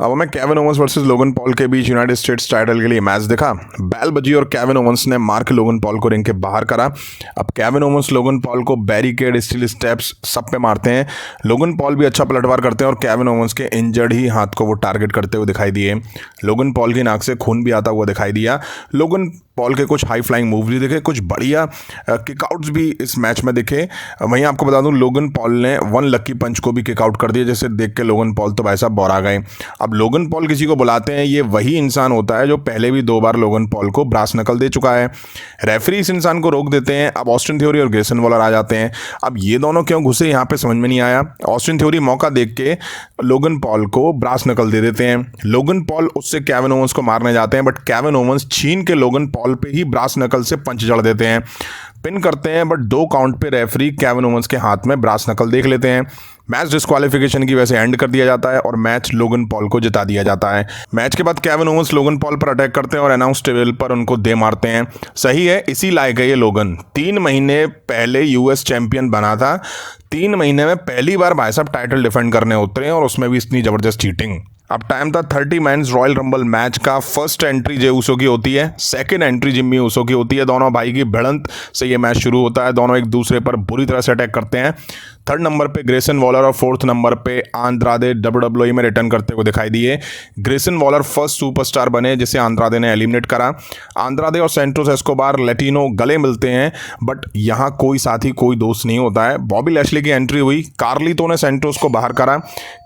अब हमें Kevin Owens versus Logan Paul के बीच यूनाइटेड स्टेट्स टाइटल के लिए मैच दिखा। बैल बजी और केविन ओवंस ने मार्क लोगन पॉल को रिंग के बाहर करा। अब केविन ओवंस लोगन पॉल को बैरिकेड, स्टील स्टेप्स सब पे मारते हैं। लोगन पॉल भी अच्छा पलटवार करते हैं और केविन ओवंस के इंजर्ड ही हाथ को वो टारगेट करते हुए दिखाई दिए। लोगन पॉल की नाक से खून भी आता हुआ दिखाई दिया। लोगन पॉल के कुछ हाई फ्लाइंग मूव भी दिखे, कुछ बढ़िया किकआउट्स भी इस मैच में दिखे। वहीं आपको बता दूं, लोगन पॉल ने वन लकी पंच को भी किकआउट कर दिया, जिसे देख के लोगन पॉल तो भाई साहब बौरा गए। अब लोगन पॉल किसी को बुलाते हैं, ये वही इंसान होता है जो पहले भी 2 बार लोगन पॉल को ब्रास नकल दे चुका है। रेफरी इस इंसान को रोक देते हैं। अब ऑस्टिन थ्योरी और ग्रेसन वॉलर आ जाते हैं। अब ये दोनों क्यों घुसे यहाँ पे समझ में नहीं आया। ऑस्टिन थ्योरी मौका देख के लोगन पॉल को ब्रास नकल दे देते हैं। लोगन पॉल उससे केविन ओवंस को मारने जाते हैं, बट केविन ओवंस छीन के लोगन पॉल पे ही ब्रास नकल से पंच जड़ देते हैं, पिन करते हैं। बट 2 काउंट पे रेफरी केविन ओवंस के हाथ में ब्रास नकल देख लेते हैं। मैच डिस्क्वालिफिकेशन की वजह से एंड कर दिया जाता है और मैच लोगन पॉल को जिता दिया जाता है। मैच के बाद केविन ओवंस लोगन पॉल पर अटैक करते हैं और अनाउंस टेबल पर उनको दे मारते हैं। सही है, इसी लायक है ये लोगन। 3 महीने पहले यूएस चैंपियन बना था। 3 महीने में पहली बार भाई साहब टाइटल डिफेंड करने उतरे हैं और उसमें भी इतनी जबरदस्त चीटिंग। अब टाइम था 30 मैन्स रॉयल रंबल मैच का। फर्स्ट एंट्री जे ऊसो की होती है, सेकंड एंट्री जिम्मी ऊसो की होती है। दोनों भाई की भिड़ंत से ये मैच शुरू होता है। दोनों एक दूसरे पर बुरी तरह से अटैक करते हैं। 3rd नंबर पे ग्रेसन वॉलर और 4th नंबर पे आंद्रादे WWE में रिटर्न करते हुए दिखाई दिए। ग्रेसन वॉलर फर्स्ट सुपरस्टार बने जिसे आंद्रादे ने एलिमिनेट करा। आंद्रादे और सेंटोस एस्कोबार लेटिनो गले मिलते हैं, बट यहाँ कोई साथी कोई दोस्त नहीं होता है। बॉबी लैशली की एंट्री हुई। कार्लितो ने सेंटोस को बाहर करा।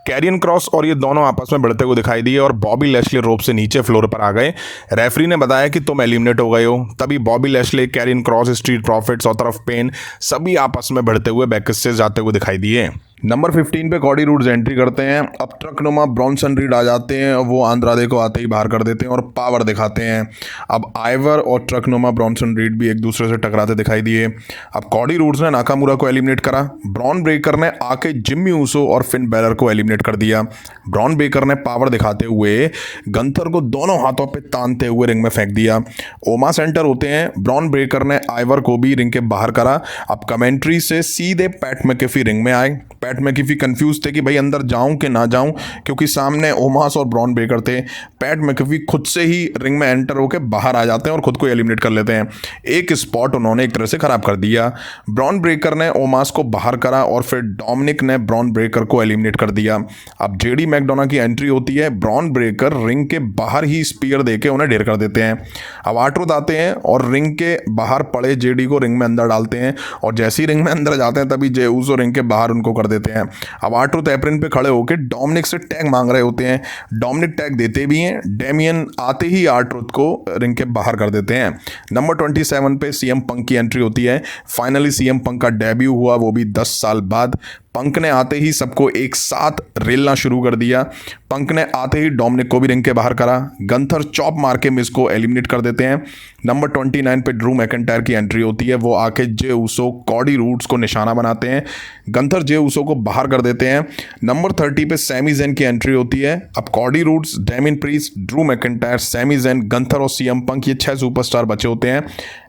कैरियन क्रॉस और ये दोनों आपस में भिड़ते हुए दिखाई दिए और बॉबी लैशली रोप से नीचे फ्लोर पर आ गए। रेफरी ने बताया कि तुम एलिमिनेट हो गए हो। तभी Bobby Lashley, Karrion Kross, Street Profits और तरफ पेन सभी आपस में भिड़ते हुए बैकस्टेज जाते हुए दिखाई दिए। नंबर 15 पे कॉडी रूड्स एंट्री करते हैं। अब ट्रकनुमा ब्रॉन्सन रीड आ जाते हैं और वो आंद्रादे को आते ही बाहर कर देते हैं और पावर दिखाते हैं। अब आइवर और ट्रकनुमा ब्रॉन्सन रीड भी एक दूसरे से टकराते दिखाई दिए। अब कॉडी रूड्स ने नाकामुरा को एलिमिनेट करा। ब्रॉन ब्रेकर ने आके जिम्मी ऊसो और फिन बैलर को एलिमिनेट कर दिया। ब्रॉन ब्रेकर ने पावर दिखाते हुए गंथर को दोनों हाथों पे तानते हुए रिंग में फेंक दिया। ओमा सेंटर होते हैं। ब्रॉन ब्रेकर ने आइवर को भी रिंग के बाहर करा। अब कमेंट्री से सीधे पैट मैकेफी रिंग में आए। पैट मैकेफी कंफ्यूज थे कि भाई अंदर जाऊं कि ना जाऊं, क्योंकि सामने ओमास और ब्रॉन ब्रेकर थे। पैट मैकेफी खुद से ही रिंग में एंटर होकर बाहर आ जाते हैं और खुद को एलिमिनेट कर लेते हैं। एक स्पॉट उन्होंने एक तरह से खराब कर दिया। ब्रॉन ब्रेकर ने ओमास को बाहर करा और फिर डोमिनिक ने ब्रॉन ब्रेकर को एलिमिनेट कर दिया। अब जेडी मैकडोना की एंट्री होती है। ब्रॉन ब्रेकर रिंग के बाहर ही स्पीयर देके उन्हें ढेर कर देते हैं। अब आर्ट्रूथ आते हैं और रिंग के बाहर पड़े जेडी को रिंग में अंदर डालते हैं और जैसे ही रिंग में अंदर जाते हैं तभी जे ऊसो रिंग के बाहर उनको कर देते हैं। अब आर्ट्रूथ एप्रिन पे खड़े होकर डोमिनिक से टैग मांग रहे होते हैं। डोमिनिक टैग देते भी हैं। डेमियन आते ही आर्ट्रूथ को रिंग के बाहर कर देते हैं। नंबर 27 पे सीएम पंक की एंट्री होती है। फाइनली सीएम पंक का डेब्यू हुआ, वो भी 10 साल बाद। पंक ने आते ही सबको एक साथ रेलना शुरू कर दिया। पंक ने आते ही डोमिनिक को भी रिंग के बाहर करा। गंथर चॉप मार के मिस को एलिमिनेट कर देते हैं। नंबर 29 पे ड्रू मैकिंटायर की एंट्री होती है। वो आके जे ऊसो, कॉडी रूड्स को निशाना बनाते हैं। गंथर जे ऊसो को बाहर कर देते हैं। नंबर 30 पे सैमी ज़ेन की एंट्री होती है। अब Cody Rhodes, Damian Priest, Drew McIntyre, Sami Zayn, Gunther और सीएम पंक, ये 6 सुपरस्टार बचे होते हैं।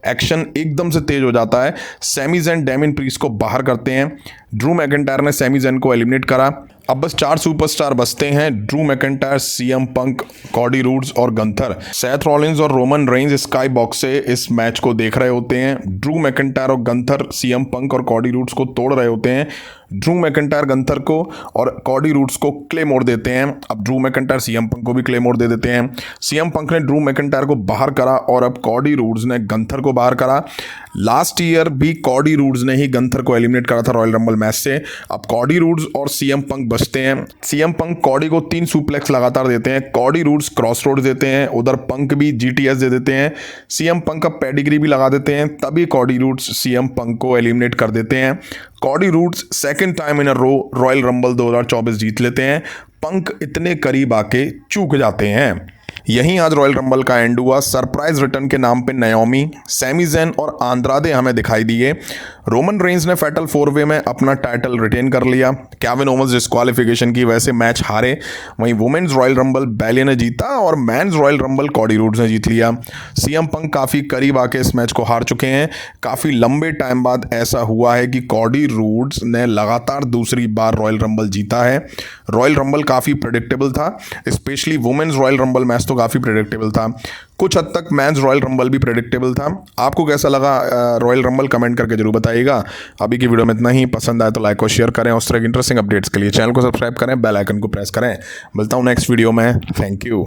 एक्शन एकदम से तेज हो जाता है। सैमी ज़ेन डेमिन प्रीस्ट को बाहर करते हैं। ड्रू मैकिंटायर ने सैमी ज़ेन को एलिमिनेट करा। अब बस 4 सुपरस्टार बचते हैं। Drew McIntyre, CM Punk, Cardi roads और गंथर। सेथ रॉलिंस और रोमन रेंज स्काई बॉक्स से इस मैच को देख रहे होते हैं। ड्रू मैकिंटायर और गंथर सीएम पंक और कॉडी रूड्स को तोड़ रहे होते हैं। ड्रू मैकिंटायर गंथर को और कॉडी रूड्स को क्ले मोड़ देते हैं। अब ड्रू मैकिंटायर सीएम पंक को भी क्ले मोड़ दे देते हैं। सीएम पंक ने ड्रू मैकिंटायर को बाहर करा और अब कॉडी रूड्स ने गंथर को बाहर करा। लास्ट ईयर भी कॉडी रूड्स ने ही गंथर को एलिमिनेट करा था रॉयल रंबल मैच से। अब कॉडी रूड्स और सीएम पंक बचते हैं। सीएम पंक कॉडी को 3 सुप्लेक्स लगातार देते हैं। कॉडी रूड्स क्रॉस रोड देते हैं, उधर पंक भी जीटीएस दे देते हैं। सीएम पंक का पेडिग्री भी लगा देते हैं, तभी कॉडी रूड्स सीएम पंक को एलिमिनेट कर देते हैं। Cody Rhodes second time in a row Royal Rumble 2024 जीत लेते हैं। पंक इतने करीब आके चूक जाते हैं। यहीं आज रॉयल रंबल का एंड हुआ। सरप्राइज रिटर्न के नाम पे नाओमी, सैमी ज़ेन और आंद्रादे हमें दिखाई दिए। रोमन रेंज ने फैटल 4-वे में अपना टाइटल रिटेन कर लिया। केविन ओवंस डिस्क्वालिफिकेशन की वजह से मैच हारे। वहीं वुमेन्स रॉयल रंबल बैले ने जीता और men's Royal Rumble Cody Rhodes ने जीत लिया। सीएम पंक काफ़ी करीब आके इस मैच को हार चुके हैं। काफ़ी लंबे टाइम बाद ऐसा हुआ है कि कॉडी रोड्स ने लगातार दूसरी बार रॉयल रंबल जीता है। रॉयल रंबल काफ़ी प्रेडिक्टेबल था, especially women's Royal Rumble match तो काफ़ी प्रेडिक्टेबल था। कुछ हद तक मेंस रॉयल रंबल भी प्रेडिक्टेबल था। आपको कैसा लगा रॉयल रंबल, कमेंट करके जरूर बताइएगा। अभी की वीडियो में इतना ही। पसंद आए तो लाइक और शेयर करें। उस तरह की इंटरेस्टिंग अपडेट्स के लिए चैनल को सब्सक्राइब करें, बेल आइकन को प्रेस करें। मिलता हूँ नेक्स्ट वीडियो में। Thank you.